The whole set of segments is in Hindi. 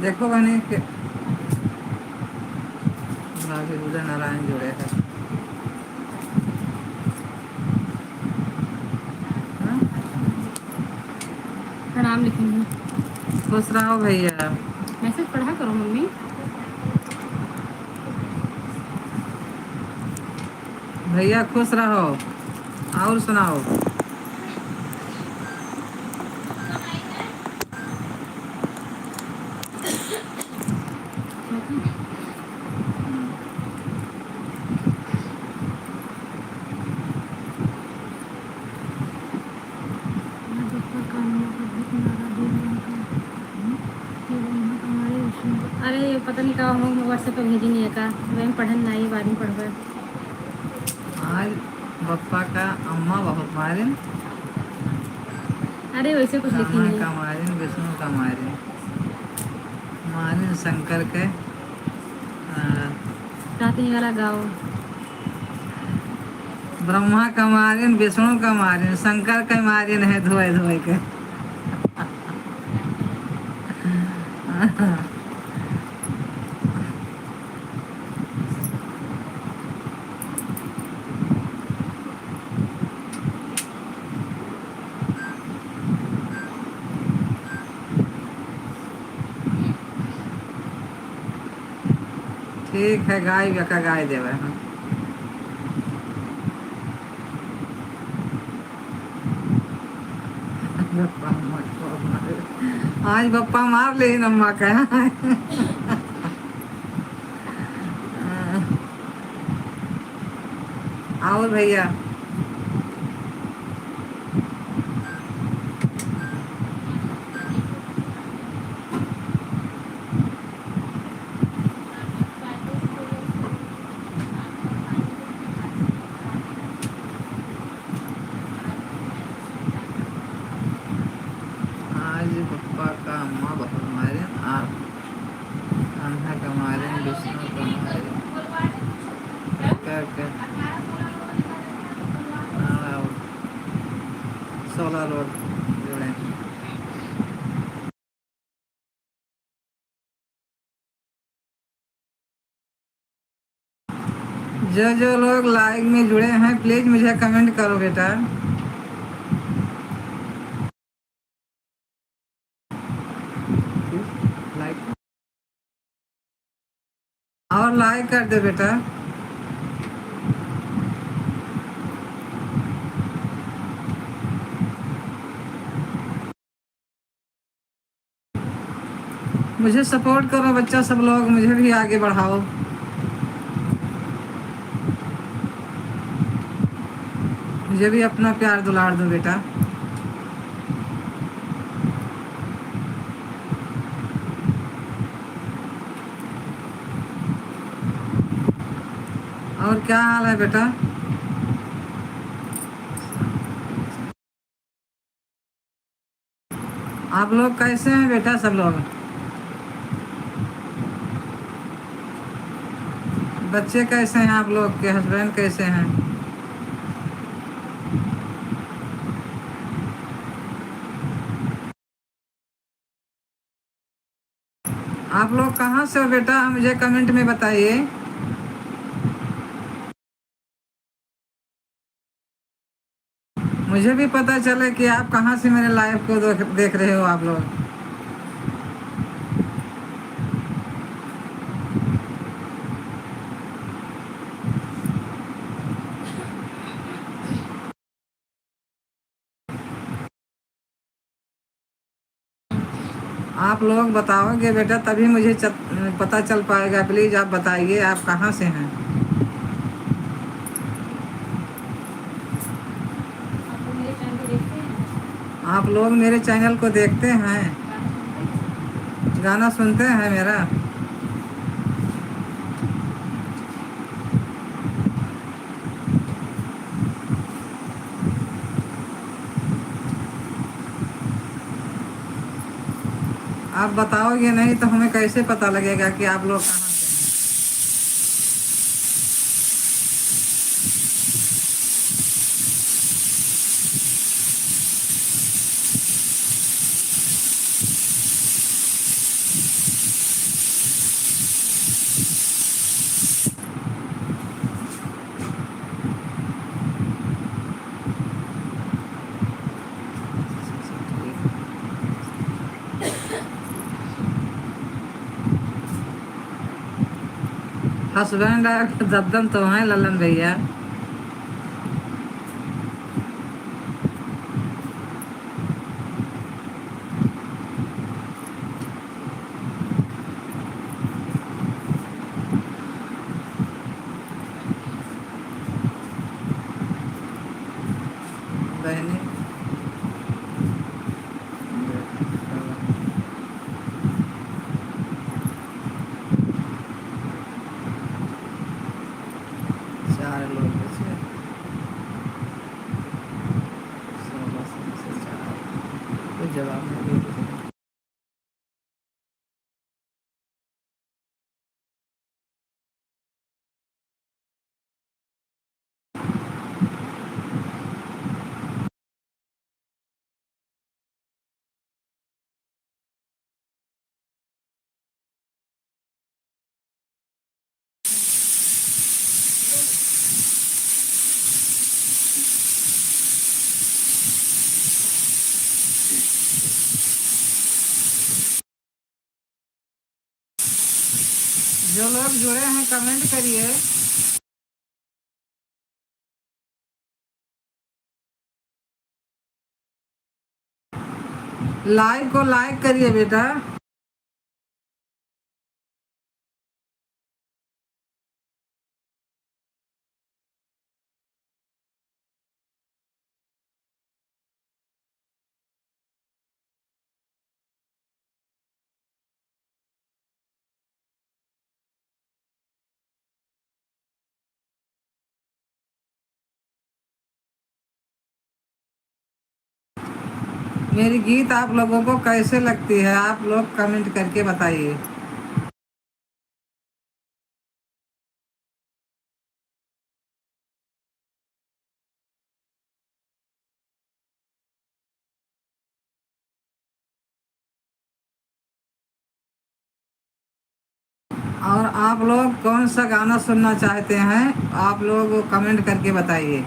देखो बहनी के भाभी उदय नारायण जुड़े हैं। हाँ? प्रणाम लिखेंगे। खुश रहो भैया। मैसेज पढ़ा करो मम्मी। भैया खुश रहो। और सुनाओ। अरे पता नहीं का हम व्हाट्सएप पे भेजी नहीं है का वही पढ़न नहीं बाद में पढ़बे। आज बप्पा का अम्मा बहुत मारिन। अरे वैसे कुछ लिखी ब्रह्मा नहीं। का मारिन, विष्णु का मारिन, मारिन शंकर के राती वाला गाओ। ब्रह्मा का मारिन, विष्णु का मारिन, शंकर का मारिन है धोए धोए के। ठीक है, गाय बेका गाय देवे हम। आज बप्पा मार ले अम्मा का। और भैया आज पप्पा का अम्मा बहुत मारे। आप कान्हा का मारे, विष्णु का मारे, करके 16 लोग जुड़े हैं। जो जो लोग लाइव में जुड़े हैं प्लीज मुझे कमेंट करो बेटा। लाइक और लाइक कर दे बेटा। मुझे सपोर्ट करो बच्चा, सब लोग मुझे भी आगे बढ़ाओ। मुझे भी अपना प्यार दुलार दो बेटा। और क्या हाल है बेटा? आप लोग कैसे हैं बेटा सब लोग? बच्चे कैसे हैं आप लोग के? हस्बैंड कैसे हैं? आप लोग कहाँ से हो बेटा, मुझे कमेंट में बताइए। मुझे भी पता चले कि आप कहाँ से मेरे लाइव को देख रहे हो आप लोग। आप लोग बताओगे बेटा तभी मुझे पता चल पाएगा। प्लीज आप बताइए आप कहाँ से हैं। आप लोग मेरे चैनल को देखते हैं, गाना सुनते हैं मेरा? आप बताओगे नहीं तो हमें कैसे पता लगेगा कि आप लोग कहाँ से हैं। हस्बैंड दद्दन तो हैं ललन भैया। बहनी चार लोग बचे, 16 से 4 कोई जवाब नहीं दे। जो लोग जुड़े हैं कमेंट करिए। लाइव को लाइक करिए बेटा। मेरी गीत आप लोगों को कैसे लगती है, आप लोग कमेंट करके बताइए। और आप लोग कौन सा गाना सुनना चाहते हैं, आप लोग कमेंट करके बताइए।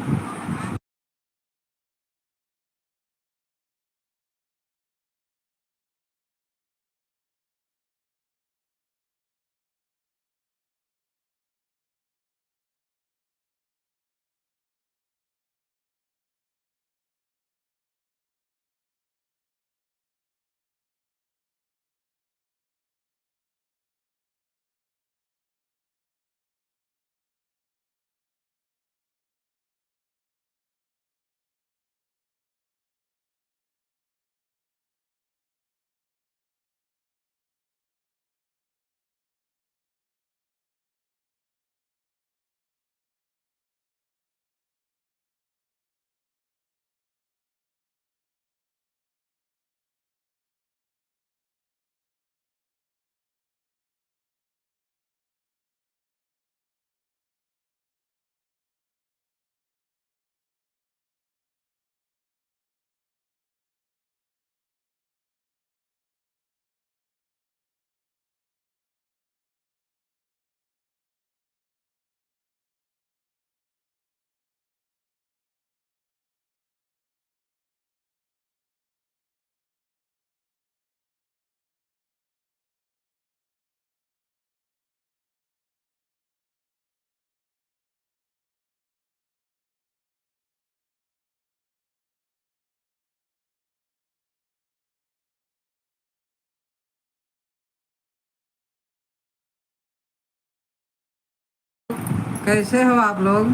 कैसे हो आप लोग?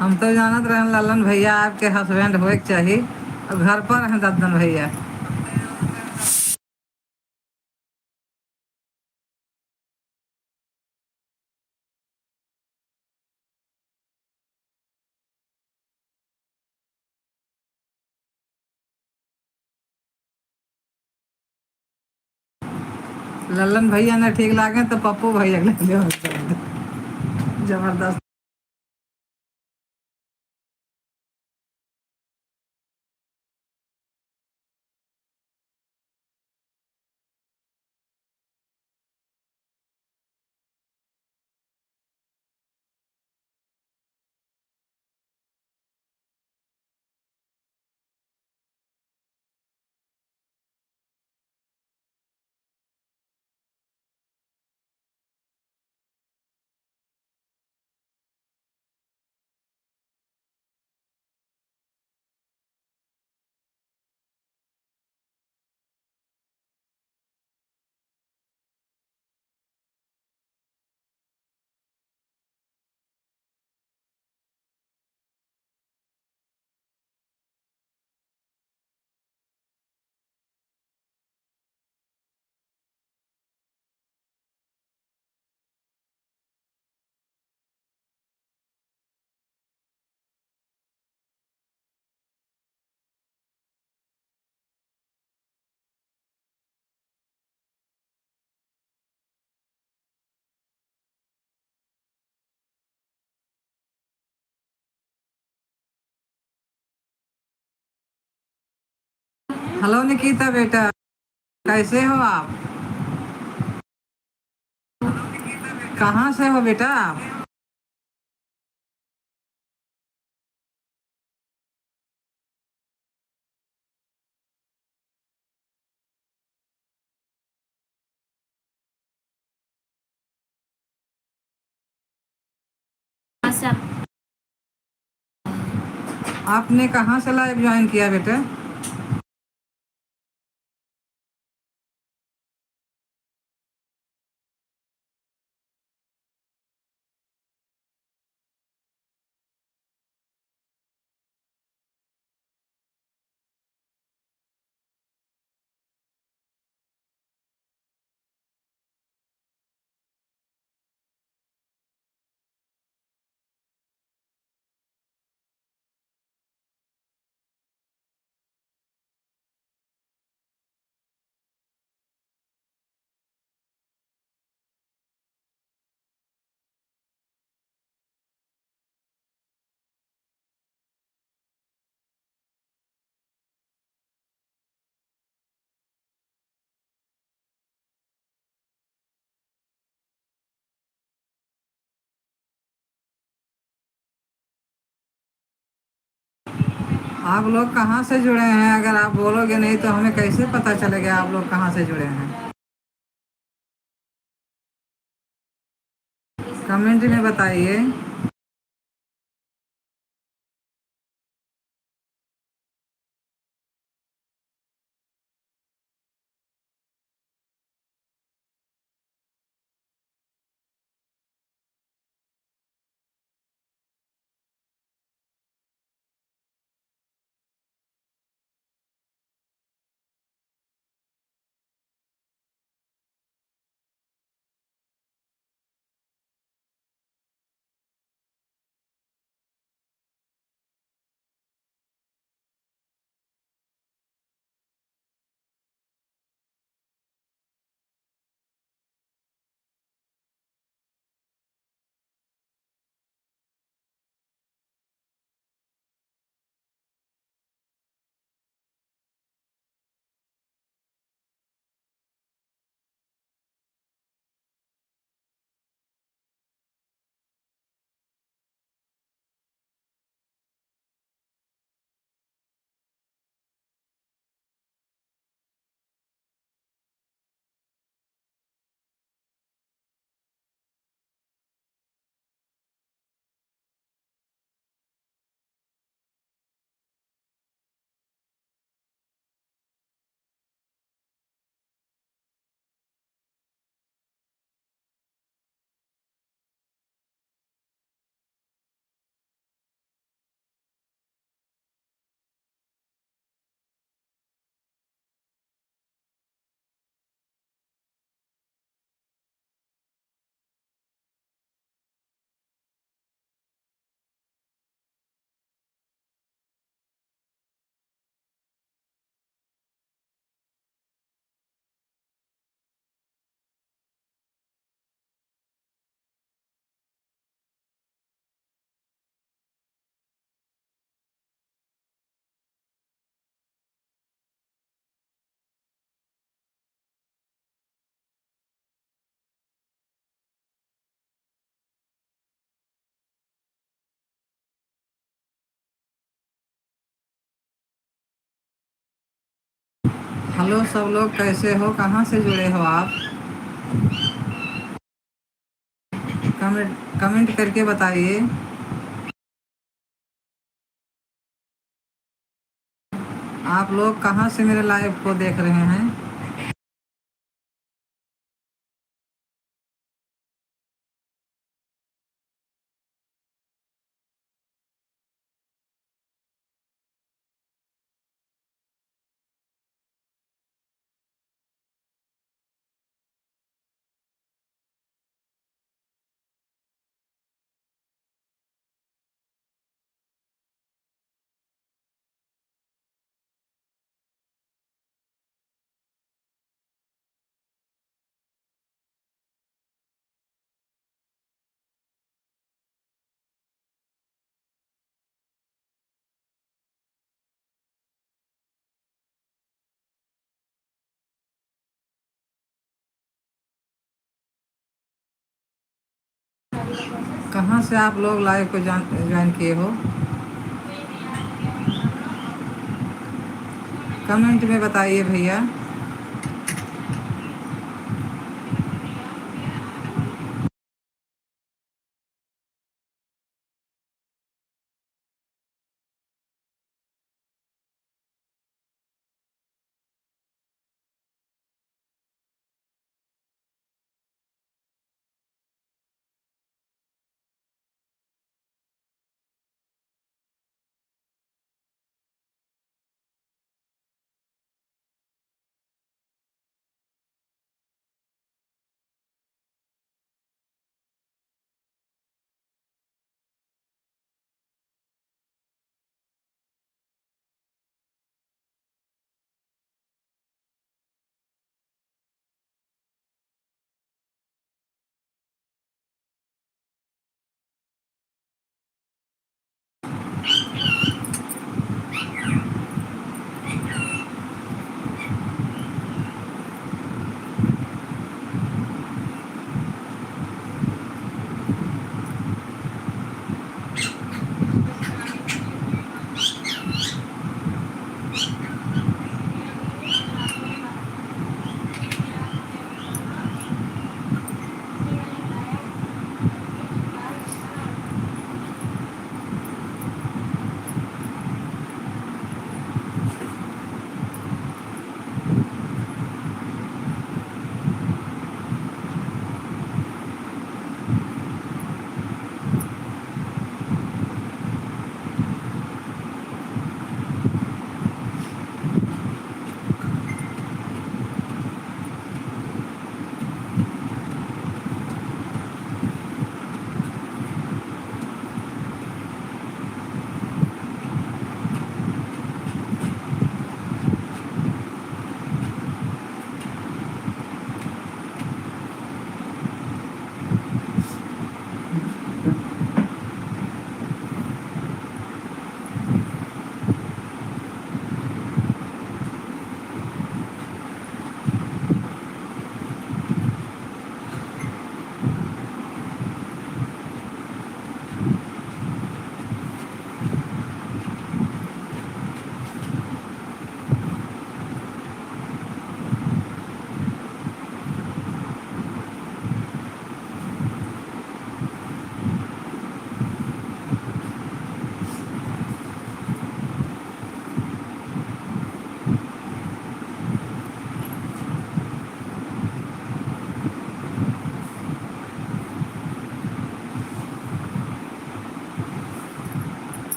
हम तो जानत रहन ललन भैया आपके हस्बैंड होए के चाहिए, और घर पर हैं दद्दन भैया। लल्लन भैया ने ठीक लागे तो पप्पू भैया के ले लियो। जबरदस्त। हेलो निकिता बेटा, कैसे हो आप? कहाँ से हो बेटा आप? कहाँ से आप? आपने कहाँ से लाइव ज्वाइन किया बेटा? आप लोग कहाँ से जुड़े हैं? अगर आप बोलोगे नहीं तो हमें कैसे पता चलेगा आप लोग कहाँ से जुड़े हैं? कमेंट में बताइए। हेलो सब लोग, कैसे हो? कहाँ से जुड़े हो आप? कमेंट करके बताइए। आप लोग कहाँ से मेरे लाइव को देख रहे हैं? कहाँ से आप लोग लाइव को ज्वाइन किए हो? कमेंट में बताइए भैया।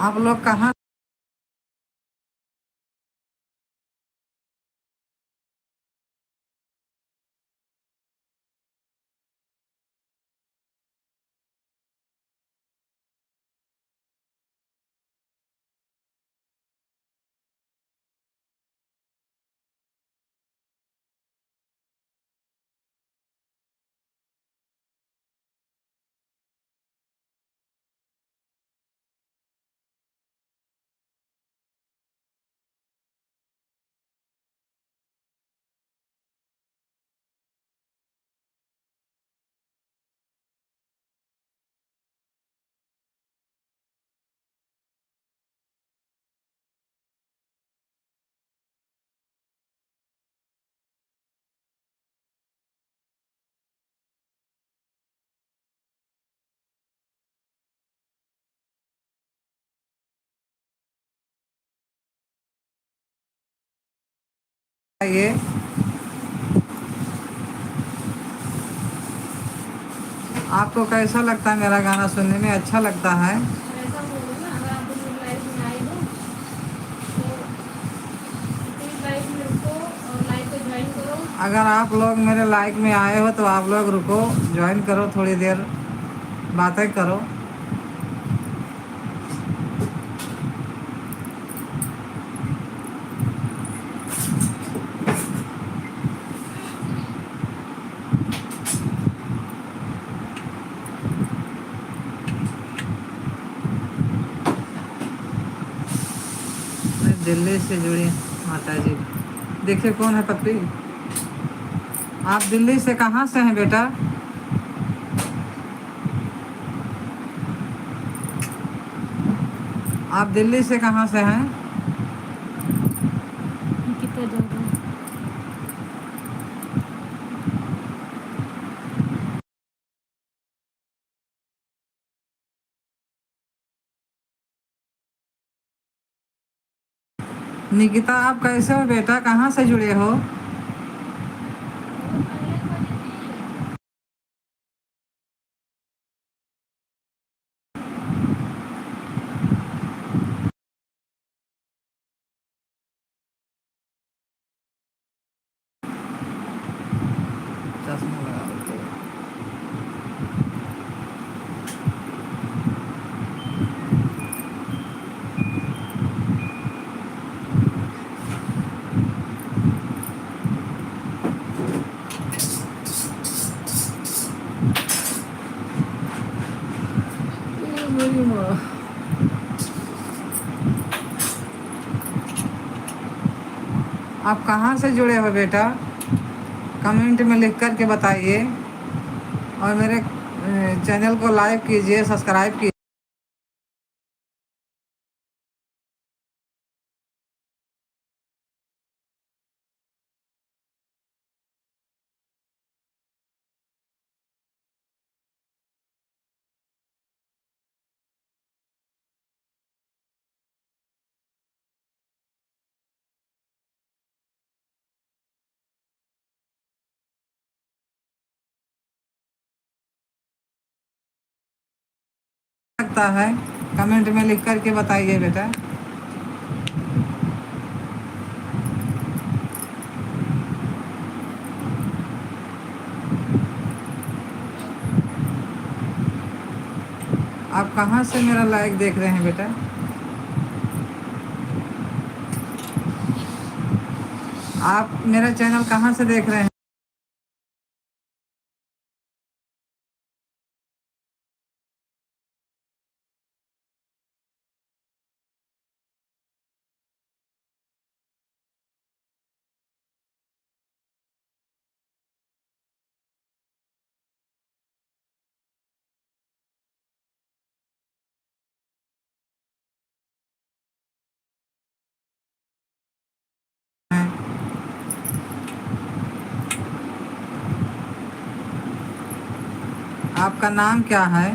आप लोग कहाँ? ये आपको कैसा लगता है? मेरा गाना सुनने में अच्छा लगता है? ऐसा बोलो ना, अगर आपको मेरी लाइफ में आई हो तो प्लीज लाइफ में रुको और लाइफ को ज्वाइन करो। अगर आप लोग मेरे लाइक में आए हो तो आप लोग रुको, ज्वाइन करो, थोड़ी देर बातें करो। मैं दिल्ली से जुड़ी माता जी। देखिए कौन है पप्पी। आप दिल्ली से कहाँ से हैं बेटा? आप दिल्ली से कहाँ से हैं? कितना ज़्यादा निकिता आप कैसे हो बेटा? कहाँ से जुड़े हो? चश्मा लगा लेते हो। मेरी माँ। आप कहाँ से जुड़े हो बेटा? कमेंट में लिख कर के बताइए और मेरे चैनल को लाइक कीजिए, सब्सक्राइब कीजिए। लगता है कमेंट में लिख कर के बताइए बेटा। आप कहाँ से मेरा लाइक देख रहे हैं बेटा? आप मेरा चैनल कहाँ से देख रहे हैं? आपका नाम क्या है?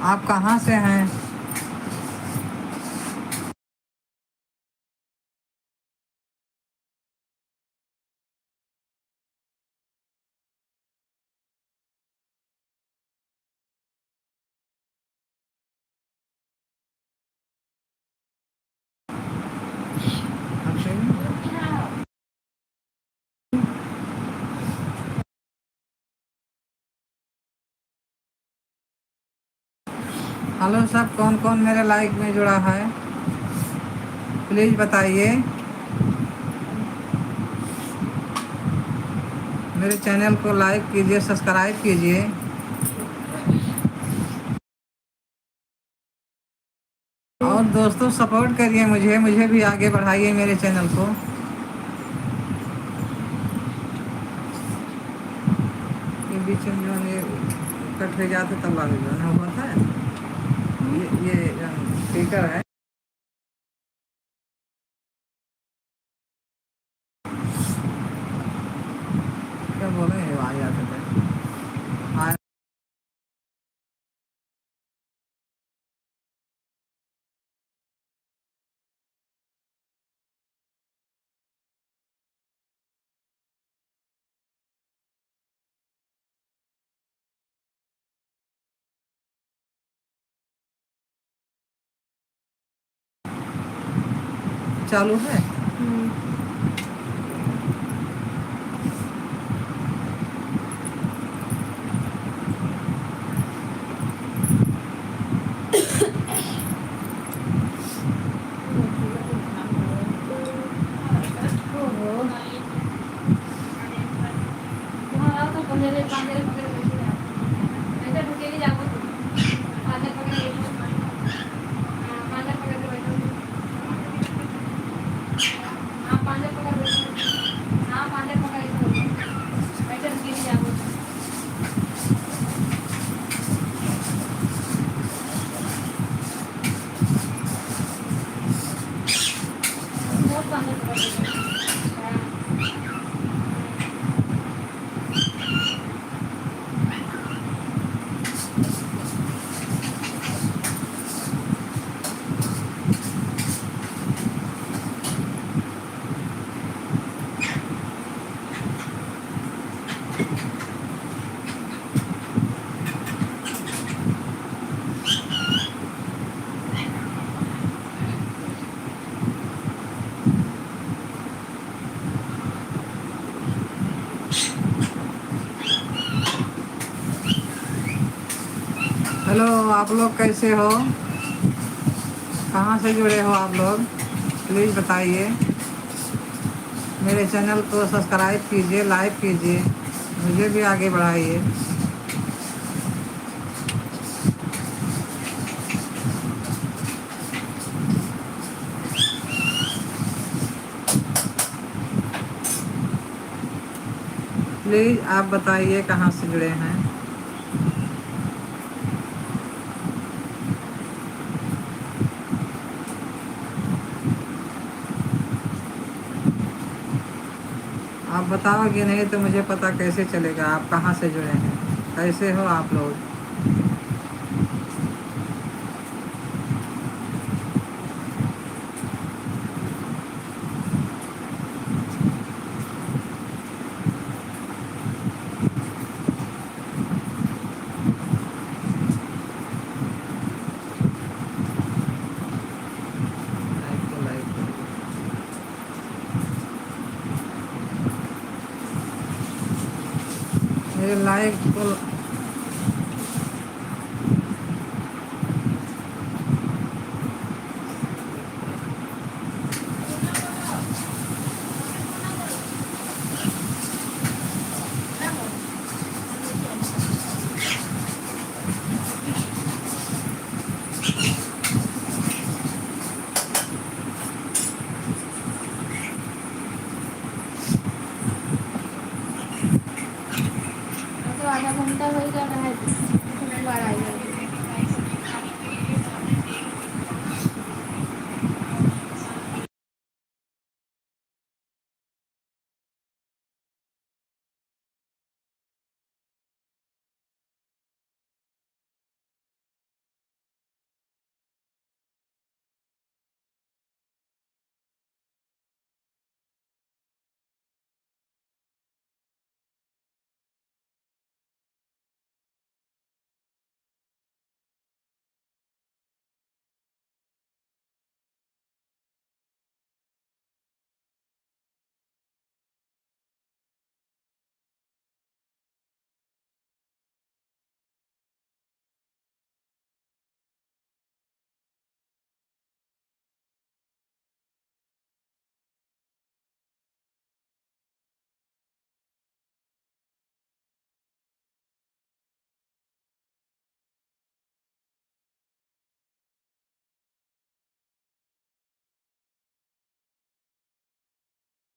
आप कहाँ से हैं? आप सही हैं? हेलो सब, कौन कौन मेरे लाइक में जुड़ा है प्लीज़ बताइए। मेरे चैनल को लाइक कीजिए, सब्सक्राइब कीजिए। और दोस्तों सपोर्ट करिए मुझे भी आगे बढ़ाइए मेरे चैनल को। ये बीच में जो ये कट हो जाते तब आगे जो है होता है। ये स्पीकर है। क्या बोले आ जाते थे आ, चालू है। हेलो, आप लोग कैसे हो? कहाँ से जुड़े हो आप लोग? प्लीज़ बताइए। मेरे चैनल को सब्सक्राइब कीजिए, लाइक कीजिए, मुझे भी आगे बढ़ाइए। प्लीज़ आप बताइए कहाँ से जुड़े हैं। आप बताओगे नहीं तो मुझे पता कैसे चलेगा आप कहाँ से जुड़े हैं। कैसे हो आप लोग? लाइक को लाइक करो। मेरे लाइक को